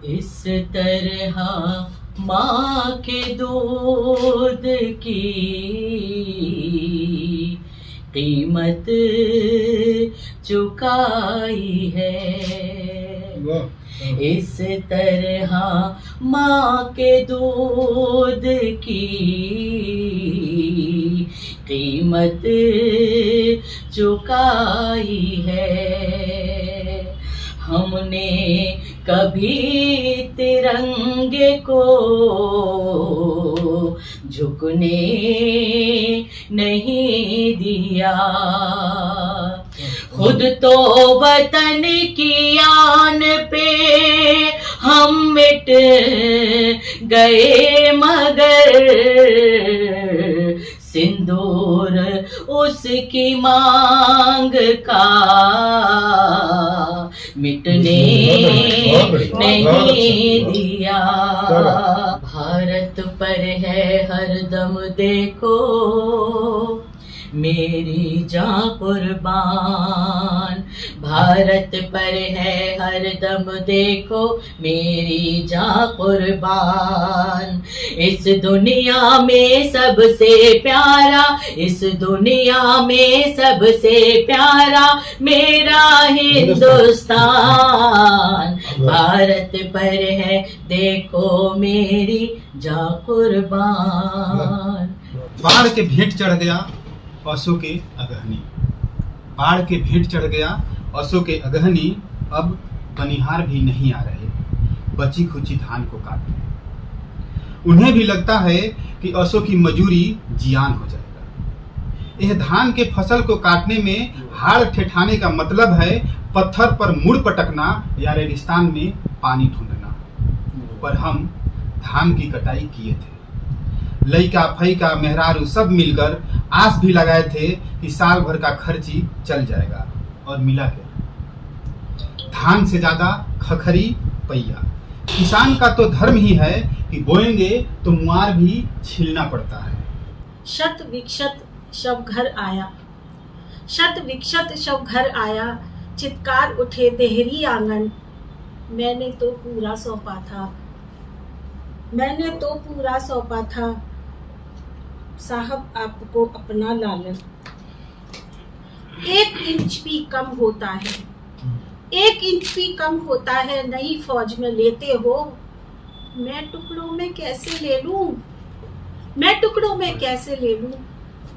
इस तरह माँ के दूध की कीमत चुकाई है। इस तरह माँ के दूध की कीमत चुकाई है। हमने कभी तिरंगे को झुकने नहीं दिया। खुद तो वतन की आन पे हम मिट गए, मगर सिंदूर उसकी मांग का मिटने नहीं दिया। भारत पर है हरदम देखो मेरी जान कुर्बान। भारत पर है हरदम देखो मेरी जान कुर्बान। इस दुनिया में सबसे प्यारा, इस दुनिया में सबसे प्यारा मेरा हिंदुस्तान। भारत पर है देखो मेरी जान कुर्बान। बाढ़ के भेंट चढ़ गया असो के अगहनी। बाढ़ के भेंट चढ़ गया असो के अगहनी। अब बनिहार भी नहीं आ रहे, बची खुची धान को काट रहे। उन्हें भी लगता है कि असो की मजूरी जियान हो जाएगा। यह धान के फसल को काटने में हाड़ ठेठाने का मतलब है पत्थर पर मुड़ पटकना या रेगिस्तान में पानी ढूंढना। पर हम धान की कटाई किए थे। लइका फैका मेहरारू सब मिलकर आस भी लगाए थे कि साल भर का खर्ची चल जाएगा, और मिला क्या? धान से ज्यादा खखरी पैया। किसान का तो धर्म ही है कि बोएंगे तो मुआर भी छीलना पड़ता है। शत विक्षत शव घर आया, शत विक्षत शव घर आया, चित्कार उठे देहरी आंगन। मैंने तो पूरा सौंपा था, मैंने तो पूरा सौंपा था साहब आपको अपना लालन। 1 इंच भी कम होता है, 1 इंच भी कम होता है, नई फौज में लेते हो। मैं टुकड़ों में कैसे ले लूं, मैं टुकड़ों में कैसे ले लूं,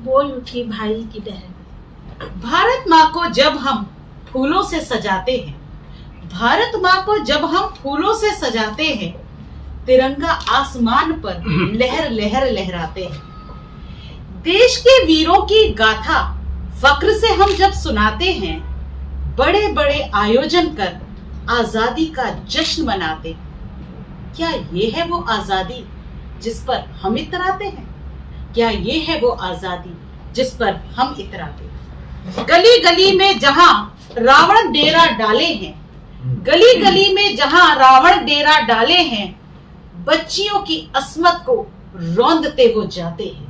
बोल उठी भाई की बहन। भारत माँ को जब हम फूलों से सजाते हैं, भारत माँ को जब हम फूलों से सजाते हैं, तिरंगा आसमान पर लहर लहर लहराते हैं। देश के वीरों की गाथा फक्र से हम जब सुनाते हैं, बड़े बड़े आयोजन कर आजादी का जश्न मनाते। क्या ये है वो आजादी जिस पर हम इतराते हैं? क्या ये है वो आजादी जिस पर हम इतराते हैं? गली गली में जहां रावण डेरा डाले हैं, गली गली में जहां रावण डेरा डाले हैं, बच्चियों की अस्मत को रौंदते वो जाते हैं,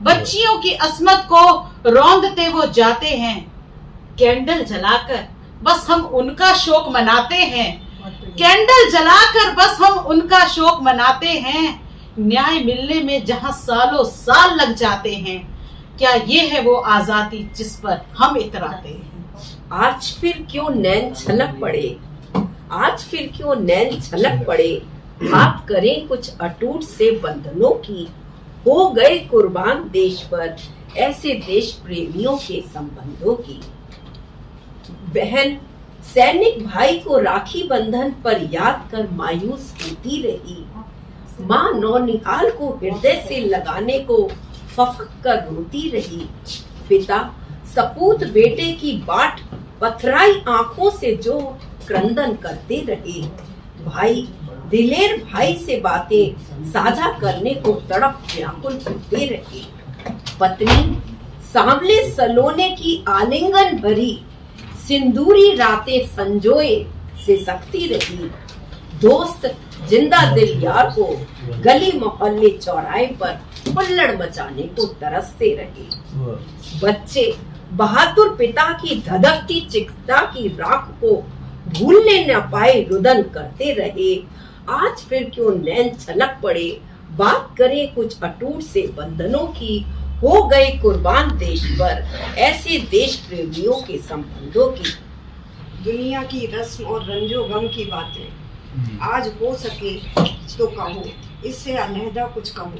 बच्चियों की अस्मत को रौंदते वो जाते हैं। कैंडल जलाकर बस हम उनका शोक मनाते हैं, कैंडल जलाकर बस हम उनका शोक मनाते हैं। न्याय मिलने में जहां सालों साल लग जाते हैं, क्या ये है वो आजादी जिस पर हम इतराते हैं? आज फिर क्यों नैन छलक पड़े, आज फिर क्यों नैन छलक पड़े, बात करें कुछ अटूट से बंधनों की। हो गए कुर्बान देश पर ऐसे देश प्रेमियों के संबंधों की। बहन सैनिक भाई को राखी बंधन पर याद कर मायूस होती रही। माँ नौनिहाल को हृदय से लगाने को फफक कर रोती रही। पिता सपूत बेटे की बाट पथराई आंखों से जो क्रंदन करते रहे। भाई दिलेर भाई से बातें साझा करने को तड़प व्याकुल होते रहे। पत्नी सांवले सलोने की आलिंगन भरी सिंदूरी रातें संजोए से सकती रही। दोस्त जिंदा दिल यार को गली मोहल्ले चौराहे पर हुल्लड़ मचाने को तरसते रहे। बच्चे बहादुर पिता की धधकती चिकता की राख को भूलने न पाए रुदन करते रहे। आज फिर क्यों नैन छलक पड़े, बात करें कुछ अटूट से बंधनों की, हो गए कुर्बान देश पर ऐसे देश प्रेमियों के संबंधों की। दुनिया की रस्म और रंजो गम की बातें आज हो सके तो कहो, इससे अलहदा कुछ कहो।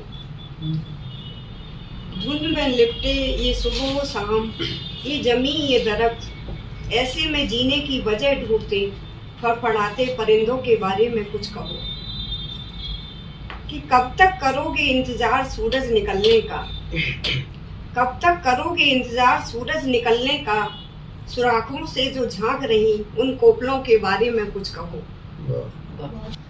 धुंध में लिपटे ये सुबह शाम, ये जमी ये दरख्त, ऐसे में जीने की वजह ढूंढते फड़फड़ाते परिंदों के बारे में कुछ कहो। कि कब तक करोगे इंतजार सूरज निकलने का, कब तक करोगे इंतजार सूरज निकलने का, सुराखों से जो झांक रही उन कोपलों के बारे में कुछ कहो।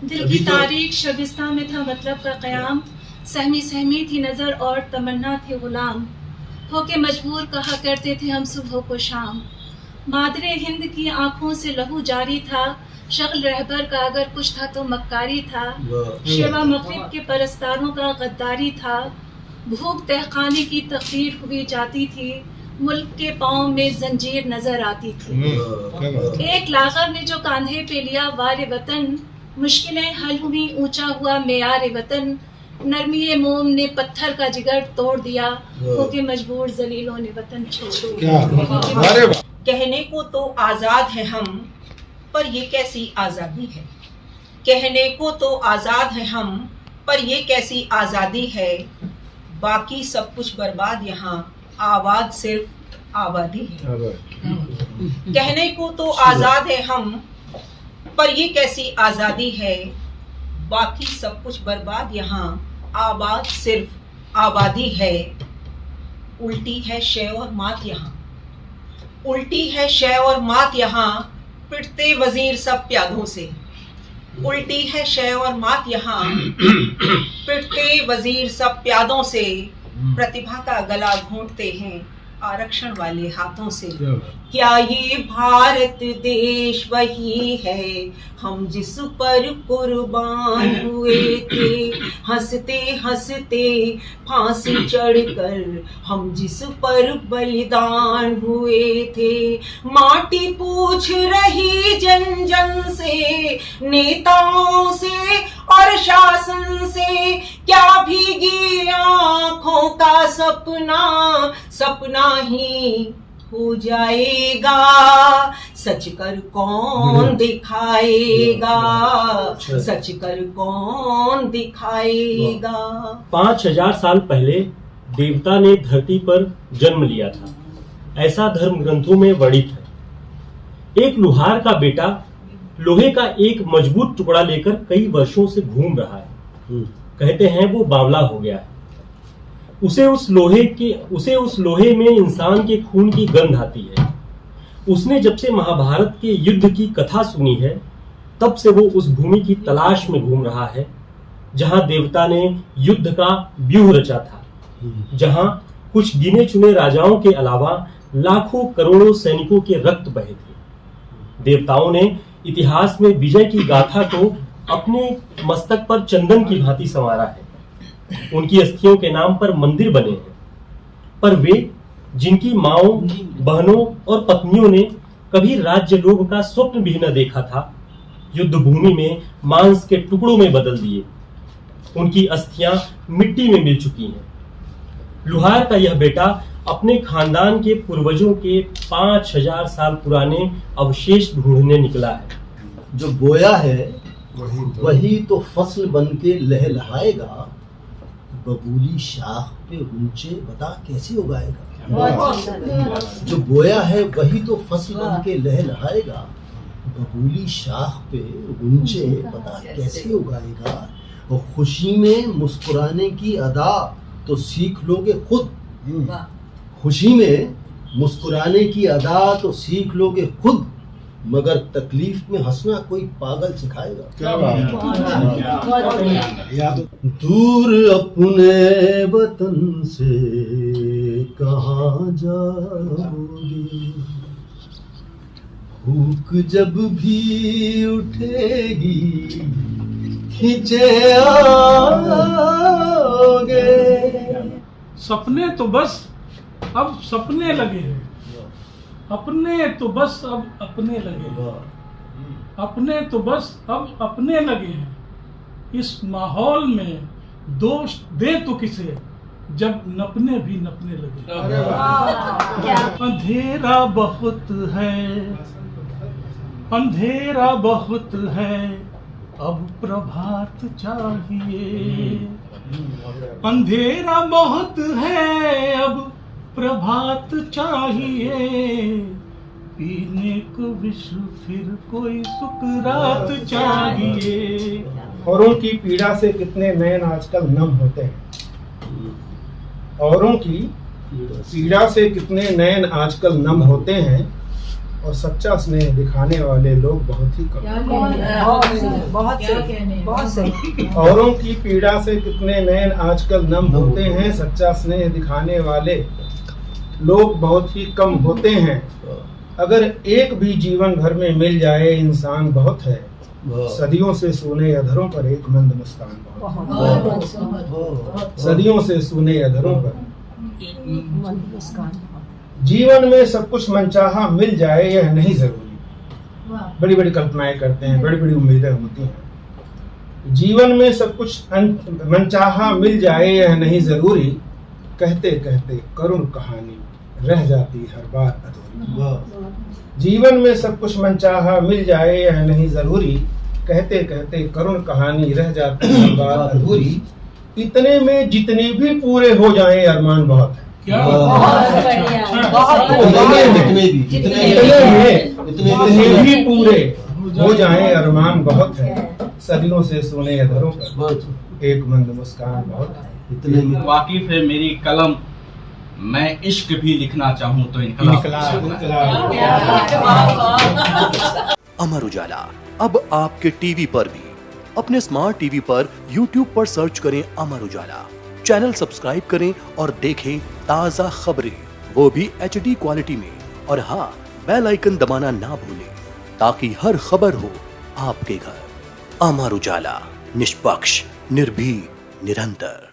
दिल की तारीख शबिस्ता में था मतलब का क़याम, सहमी सहमी थी नज़र और तमन्ना थे गुलाम, होके मजबूर कहा करते थे हम सुबह को शाम। मादरे हिंद की आंखों से लहू जारी था, शक्ल रहबर का अगर कुछ था तो मक्कारी था, शेवा मग़रिब के परस्तारों का गद्दारी था, भूख तहखाने की तकदीर हुई जाती थी, मुल्क के पाँव में जंजीर नजर आती थी। एक लागर ने जो कांधे पे लिया वारे वतन, मुश्किलें हल हुई ऊंचा हुआ मेयार वतन, नरमी मोम ने पत्थर का जिगर तोड़ दिया, होके मजबूर जलीलों ने वतन छोड़ दिया। कहने को तो आजाद है हम, पर ये कैसी आजादी है। कहने को तो आजाद है हम, पर ये कैसी आजादी है। बाकी सब कुछ बर्बाद यहाँ, आबाद सिर्फ आबादी है। कहने को तो आजाद है हम, पर ये कैसी आजादी है। बाकी सब कुछ बर्बाद यहाँ, आबाद सिर्फ आबादी है। उल्टी है शय और मात यहाँ, उल्टी है शय और मात यहाँ, पिटते वजीर सब प्यादों से। उल्टी है शय और मात यहाँ, पिटते वजीर सब प्यादों से। प्रतिभा का गला घोंटते हैं आरक्षण वाले हाथों से। क्या ये भारत देश वही है हम जिस पर कुर्बान हुए थे, हंसते हंसते फांसी चढ़कर हम जिस पर बलिदान हुए थे। माटी पूछ रही जन जन से, नेताओं से और शासन से, क्या भीगी आंखों का सपना सपना ही हो जाएगा। सच कर कौन दिखाएगा, सच कर कौन दिखाएगा। 5000 साल पहले देवता ने धरती पर जन्म लिया था, ऐसा धर्म ग्रंथों में वर्णित है। एक लुहार का बेटा लोहे का एक मजबूत टुकड़ा लेकर कई वर्षों से घूम रहा है। कहते हैं वो बावला हो गया है। उसे उस लोहे में इंसान के खून की गंध आती है। उसने जब से महाभारत के युद्ध की कथा सुनी है, तब से वो उस भूमि की तलाश में घूम रहा है जहां देवता ने युद्ध का व्यूह रचा था, जहां कुछ गिने चुने राजाओं के अलावा लाखों करोड़ों सैनिकों के रक्त बहे थे। देवताओं ने इतिहास में विजय की गाथा को अपने मस्तक पर चंदन की भांति संवारा है। उनकी अस्थियों के नाम पर मंदिर बने हैं, पर वे जिनकी माओं, बहनों और पत्नियों ने कभी राज्य लोभ का स्वप्न भी न देखा था, युद्ध भूमि में मांस के टुकड़ों में बदल दिए। उनकी अस्थियां मिट्टी में मिल चुकी हैं। लुहार का यह बेटा अपने खानदान के पूर्वजों के 5000 साल पुराने अवशेष ढूंढने निकला है। जो बोया है वही तो फसल बन के लहलहाएगा, बबूली शाख पे ऊंचे बता कैसे उगाएगा। जो बोया है वही तो फसल बन के लहलहाएगा, बबूली शाख पे ऊंचे बता कैसे उगाएगा। और खुशी में मुस्कुराने की अदा तो सीख लोगे खुद, खुशी में मुस्कुराने की अदा तो सीख लोगे खुद, मगर तकलीफ में हंसना कोई पागल सिखाएगा। क्या बात। दूर अपने वतन से कहाँ जाओगे, भूख जब भी उठेगी खींचे आओगे। सपने तो बस अब सपने लगे हैं, अपने तो बस अब अपने लगे हैं, अपने तो बस अब अपने लगे हैं। इस माहौल में दोष दे तो किसे जब नपने भी नपने लगे। अंधेरा बहुत है, अंधेरा बहुत है, अब प्रभात चाहिए। अंधेरा बहुत है, अब प्रभात चाहिए। पीने को विश्व फिर कोई सुकरात चाहिए। औरों की पीड़ा से कितने नयन आजकल नम होते हैं। औरों की पीड़ा से कितने नयन आजकल नम होते हैं, और सच्चा स्नेह दिखाने वाले लोग बहुत ही कम। बहुत सही। औरों की पीड़ा से कितने नयन आजकल नम होते हैं, सच्चा स्नेह दिखाने वाले लोग बहुत ही कम होते हैं। अगर एक भी जीवन भर में मिल जाए इंसान बहुत है, सदियों से सूने अधरों पर एक मंद मुस्कान बहुत। सदियों से सूने अधरों पर जीवन में सब कुछ मनचाहा मिल जाए यह नहीं जरूरी। बड़ी बड़ी कल्पनाएं करते हैं, बड़ी बड़ी उम्मीदें होती हैं। जीवन में सब कुछ मनचाहा मिल जाए यह नहीं जरूरी। कहते कहते करुण कहानी रह जाती हर बार अधूरी। जीवन में सब कुछ मनचाहा मिल जाए यह नहीं जरूरी। कहते कहते करुण कहानी रह जाती हर बार अधूरी। इतने में जितने भी पूरे हो जाएं अरमान बहुत है। इतने भी पूरे हो जाएं अरमान बहुत है। सदियों से सुने अधरों पर एक मंद मुस्कान बहुत है। वाकिफ है मेरी कलम, मैं इश्क भी लिखना चाहूँ तो इनकलाब। अमर उजाला अब आपके टीवी पर भी। अपने स्मार्ट टीवी पर YouTube पर सर्च करें अमर उजाला, चैनल सब्सक्राइब करें और देखें ताज़ा खबरें, वो भी HD क्वालिटी में। और हाँ, बेल आइकन दबाना ना भूलें ताकि हर खबर हो आपके घर। अमर उजाला, निष्पक्ष, निर्भीक, निरंतर।